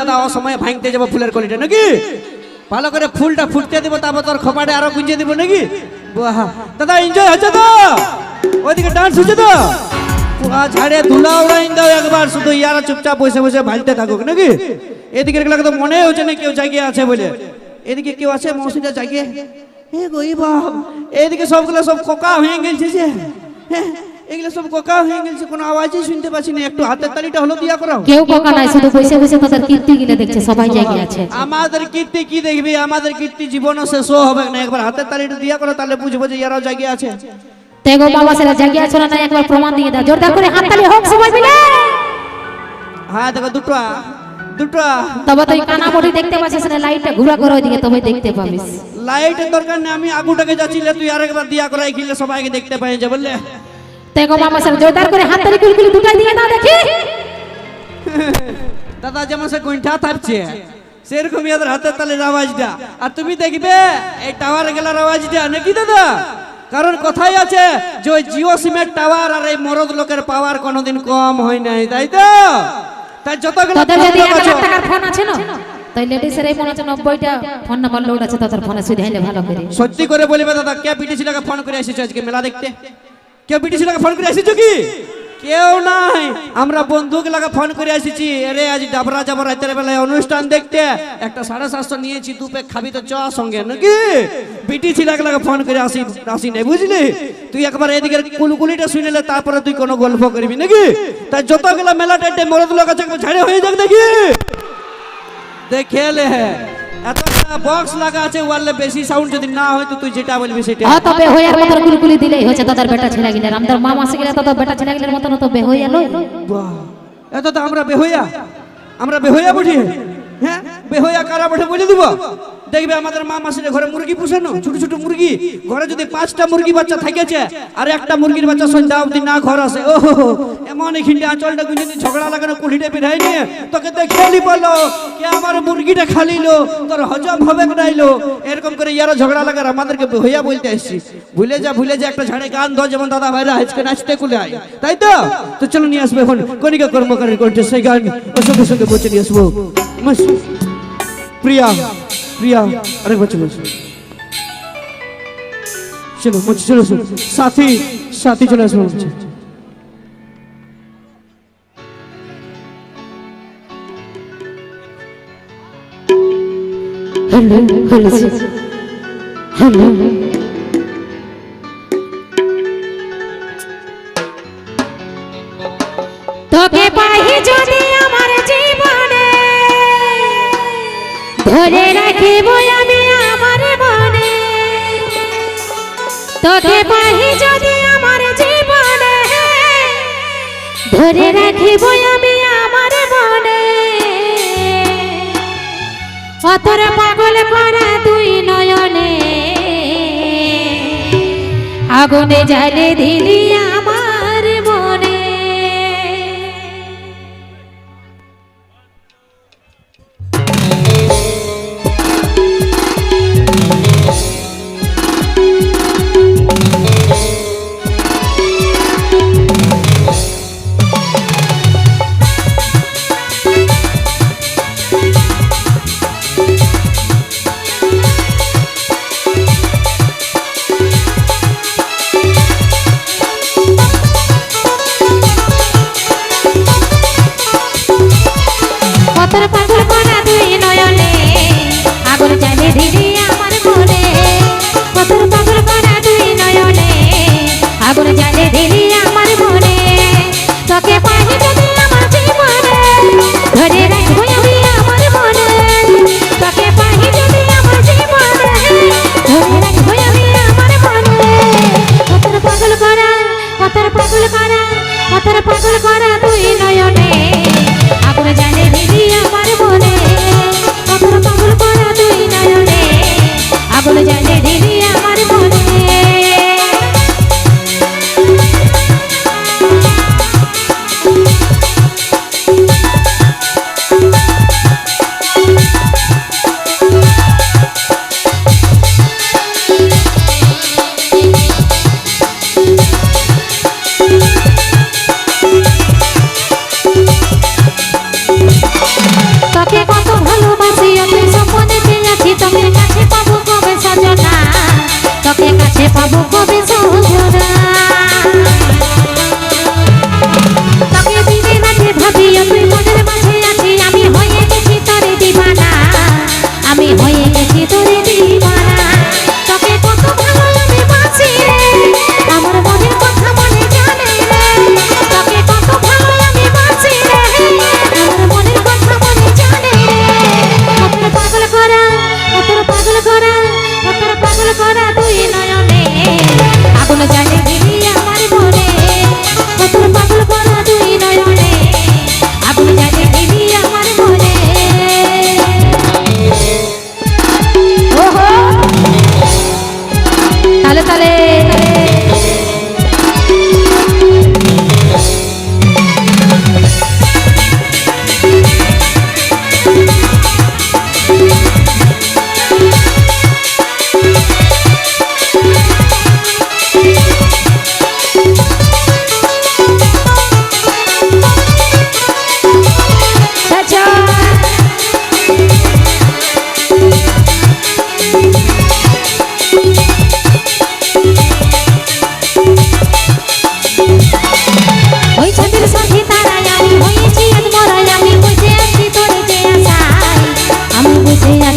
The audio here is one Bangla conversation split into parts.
দাদা অসময়ে ভাঙতে যাবো ফুলের কলিটা নাকি ভালো করে ফুলটা ফুটতে দিব তারপর তোর খোপাটে আরো গুঁজে দিব নাকি বাহ দাদা এনজয় হচ্ছে তো ওইদিকে ডান্স হচ্ছে তো ঝাড়ে ধুলা উড়াইন দাও একবার শুধু ইয়ারা চুপচাপ বসে বসে ভাজতে থাকুক নাকি এদিকে এগুলো তো মনে হচ্ছে না কেউ জায়গায় আছে বলে এদিকে কেউ আছে মৌসুমীটা জায়গায় হে গই বাপ এদিকে সবগুলো সব কোকা হয়ে গেছে যে এগুলো সব কোকা হয়ে গেছে কোনো আওয়াজই শুনতে পাচ্ছি না একটু হাতের তালিটা হলো দিয়া করো কেউ কোকা নাই শুধু বসে বসে তাদের কীর্তি গিলে দেখছে সবাই জায়গায় আছে আমাদের কীর্তি কি দেখবি আমাদের কীর্তি জীবনও শেষও হবে না একবার হাতের তালিটা দিয়া করো তাহলে বুঝবো যে এরাও জায়গায় আছে তেগো বাবা সেরা জায়গায় আছে না একবার প্রমাণ দিয়ে দাও জোরদার করে হাততালি হোক সবাই মিলে হ্যাঁ দেখো দুটো তবে তুই কানাপটি দেখতে পাচ্ছিস না লাইটটা ঘুরা করে ওইদিকে তবে দেখতে পাবিস লাইটের দরকার নেই আমি আগুটাকে যাচ্ছিলে তুই আরেকবার দিয়া করে খিলে সবাইকে দেখতে পাই যে বললে তেগো বাবা সেরা জোরদার করে হাততালি কুলকুলি দুটাই দিয়ে দাও দেখি দাদা যেমন সে গুঁঠা থাকছে সেরকমই এদের হাতের তালির আওয়াজটা আর তুমি দেখবে এই টাওয়ার গেলার আওয়াজটা নাকি দাদা কারণ কথাই আছে যে ওই জিও সিমের টাওয়ার আর এই মরদ লোকের পাওয়ার কোনোদিন কম হয় নাই তাই তো তাই যতগুলো তোদের যদি 1 লাখ টাকার ফোন আছে না তাই লেডিসের এই 95টা ফোন নাম্বার লোড আছে তোদের ফোনে সুধাইলে ভালো করে সত্যি করে বলবে দাদা কে পিটিছিলাকে ফোন করে এসেছো আজকে মেলা দেখতে কে পিটিছিলাকে ফোন করে এসেছো কি কেউ নাই আমরা বন্ধুকে লাগা ফোন করে এসেছি আরে আজ ডাবরা যাবো রাতের বেলায় অনুষ্ঠান দেখতে একটা 750 নিয়েছি দু পেক খাবি তো চ সঙ্গে নাকি বিটি ছিলাকে লাগা ফোন করে আসি নাই বুঝলি তুই একবার এদিকে কুলকুলিটা শুনেলে তারপরে তুই কোনো গল্প করবি নাকি তাই যতগুলো মেলাটা মরদ লোক আছে ঝাড়ে হয়ে যাক দেখি দেখেলে এত বক্স লাগা আছে ওয়ালে বেশি সাউন্ড যদি না হয় তো তুই যেটা বলবি সেটা হ্যাঁ তবে হইয়ার মত কুলকুলি দিলেই হচ্ছে দাদার বেটা ছেলে গিলে আমাদের মামা শিখলে তো বেটা ছেলে গিলের মত তো বেহইয়া লই বাহ এত তো আমরা বেহইয়া বুঝি হ্যাঁ বেহইয়া কারা বটে বলে দিব দেখবে আমাদের মা মাসির ঘরে মুরগি পুষানো ছোট ছোট মুরগি ঘরে যদি 5টা মুরগি বাচ্চা থাকেছে আর একটা মুরগির বাচ্চা সন্ধ্যা অবধি না ঘর আসে ও এমন এখানটা আঁচলটা গুঁজে ঝগড়া লাগানো কুলিটা বেড়াই নিয়ে তোকে দেখেলি বললো কে আমার মুরগিটা খালিলো তোর হজম হবে নাইলো এরকম করে ইয়ারা ঝগড়া লাগার আমাদেরকে হইয়া বলতে আসছি ভুলে যা একটা ঝাড়ে গান ধর যেমন দাদা ভাইরা আজকে নাচতে কুলে আয় তাই তো চলো নিয়ে আসবো এখন কণিকা কর্মকারী করছে সেই গান ওর সঙ্গে সঙ্গে বসে নিয়ে আসবো প্রিয়া আরেকবার চলো সাথী চলে আসবো হ্যালো তোকে পাই যদি আমার জীবনে ধরে রাখিব আমি আমার মনে তোকে পাই যদি আমার জীবনে ধরে রাখিব আমি আমার মনে অতরে পাগল করা দুই নয়নে আগুনে জ্বালে দিলি আমার মনে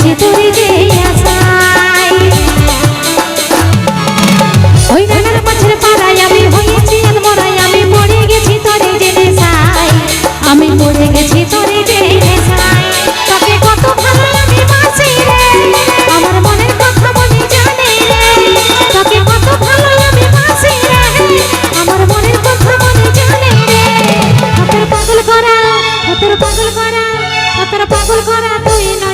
আছি তোরে যে আশায় ওই নানার মাছের পাড়ায় আমি হয়েছি আত্মরাই আমি মরে গেছি তোরে যে নেশায় আমি মরে গেছি তোরে যে নেশায় তোকে কত ভালো আমি বাসি রে আমার মনের কথা মনে জানে রে তোকে কত ভালো আমি বাসি রে আমার মনের কথা মনে জানে রে তোর পাগল করা তুই নয়